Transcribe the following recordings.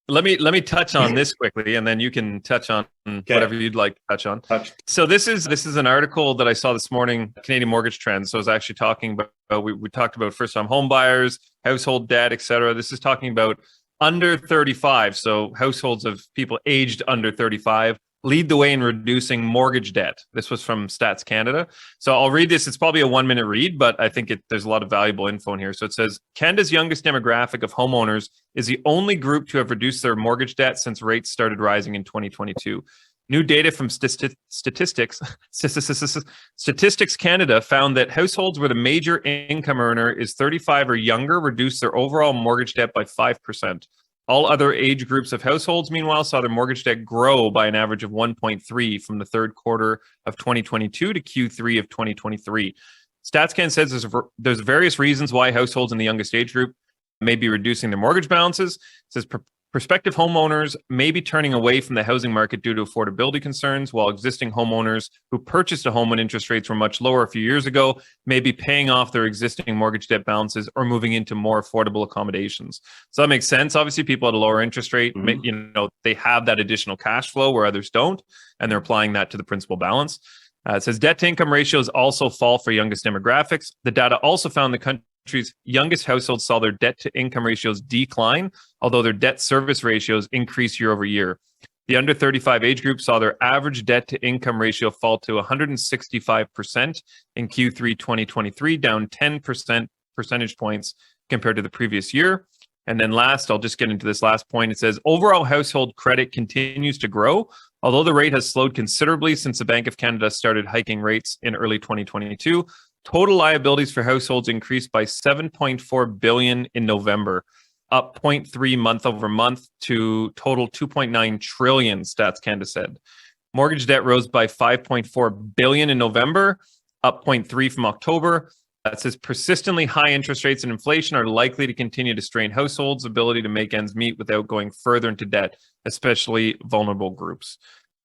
Let me touch on this quickly, and then you can touch on whatever you'd like to touch on. So this is an article that I saw this morning, Canadian Mortgage Trends. So I was actually talking about we talked about first-time home buyers, household debt, etc. This is talking about under 35. So households of people aged under 35 lead the way in reducing mortgage debt. This was from Stats Canada. So I'll read this. It's probably a 1-minute read, but I think there's a lot of valuable info in here. So it says, Canada's youngest demographic of homeowners is the only group to have reduced their mortgage debt since rates started rising in 2022. New data from Statistics Canada found that households where the major income earner is 35 or younger reduced their overall mortgage debt by 5%. All other age groups of households, meanwhile, saw their mortgage debt grow by an average of 1.3 from the third quarter of 2022 to Q3 of 2023. StatsCan says there's various reasons why households in the youngest age group may be reducing their mortgage balances. It says prospective homeowners may be turning away from the housing market due to affordability concerns, while existing homeowners who purchased a home when interest rates were much lower a few years ago may be paying off their existing mortgage debt balances or moving into more affordable accommodations. So that makes sense. Obviously, people at a lower interest rate, they have that additional cash flow where others don't, and they're applying that to the principal balance. It says debt to income ratios also fall for youngest demographics. The data also found the country's youngest households saw their debt to income ratios decline, although their debt service ratios increase year over year. The under 35 age group saw their average debt to income ratio fall to 165% in Q3 2023, down 10 percentage points compared to the previous year. And then last, I'll just get into this last point. It says overall household credit continues to grow, although the rate has slowed considerably since the Bank of Canada started hiking rates in early 2022. Total liabilities for households increased by $7.4 billion in November, up 0.3 month over month to total $2.9 trillion, Stats Canada said. Mortgage debt rose by $5.4 billion in November, up 0.3 from October. That says persistently high interest rates and inflation are likely to continue to strain households' ability to make ends meet without going further into debt, especially vulnerable groups.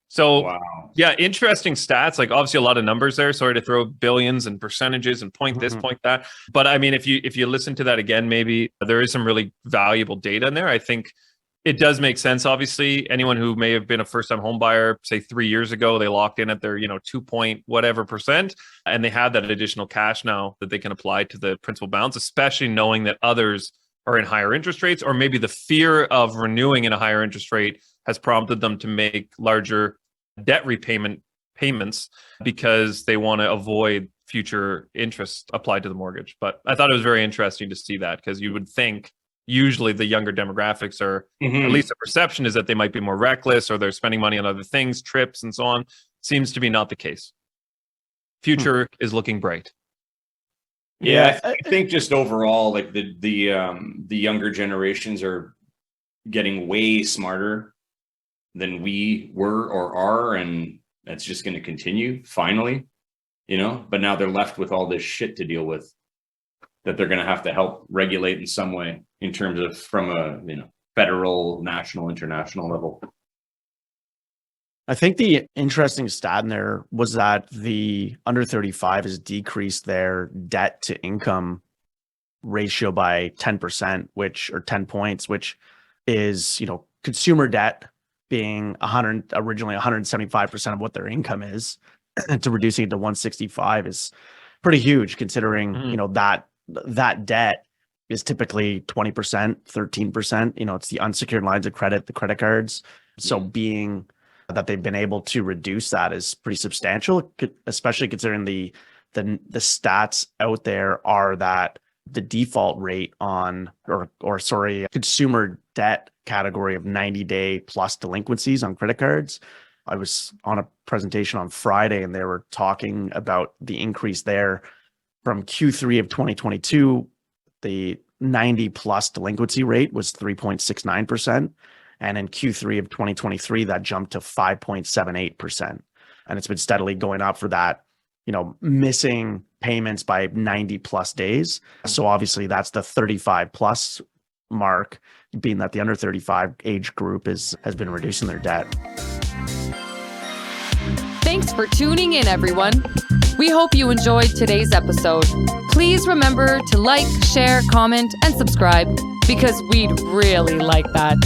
So, yeah, interesting stats. Like obviously a lot of numbers there. Sorry to throw billions and percentages and point this, point that. But I mean, if you listen to that again, maybe there is some really valuable data in there. I think it does make sense. Obviously, anyone who may have been a first-time home buyer, say 3 years ago, they locked in at their 2 point whatever percent, and they have that additional cash now that they can apply to the principal balance, especially knowing that others are in higher interest rates, or maybe the fear of renewing in a higher interest rate has prompted them to make larger debt repayment payments because they want to avoid future interest applied to the mortgage. But I thought it was very interesting to see that, because you would think usually the younger demographics are, at least the perception is that they might be more reckless or they're spending money on other things, trips and so on. Seems to be not the case. Future is looking bright. Yeah, I think just overall, like the younger generations are getting way smarter than we were or are, and that's just going to continue finally, but now they're left with all this shit to deal with that they're going to have to help regulate in some way in terms of from a federal, national, international level. I think the interesting stat in there was that the under 35 has decreased their debt to income ratio by 10%, or 10 points, which is, consumer debt being originally 175% of what their income is, to reducing it to 165 is pretty huge, considering, that debt is typically 20%, 13%. It's the unsecured lines of credit, the credit cards. So being that they've been able to reduce that is pretty substantial, especially considering the stats out there are that the default rate on, consumer debt category of 90-day plus delinquencies on credit cards. I was on a presentation on Friday and they were talking about the increase there from Q3 of 2022. The 90 plus delinquency rate was 3.69%. And in Q3 of 2023, that jumped to 5.78%. And it's been steadily going up for that, missing payments by 90 plus days. So obviously that's the 35 plus mark, being that the under 35 age group has been reducing their debt. Thanks for tuning in, everyone. We hope you enjoyed today's episode. Please remember to like, share, comment, and subscribe, because we'd really like that.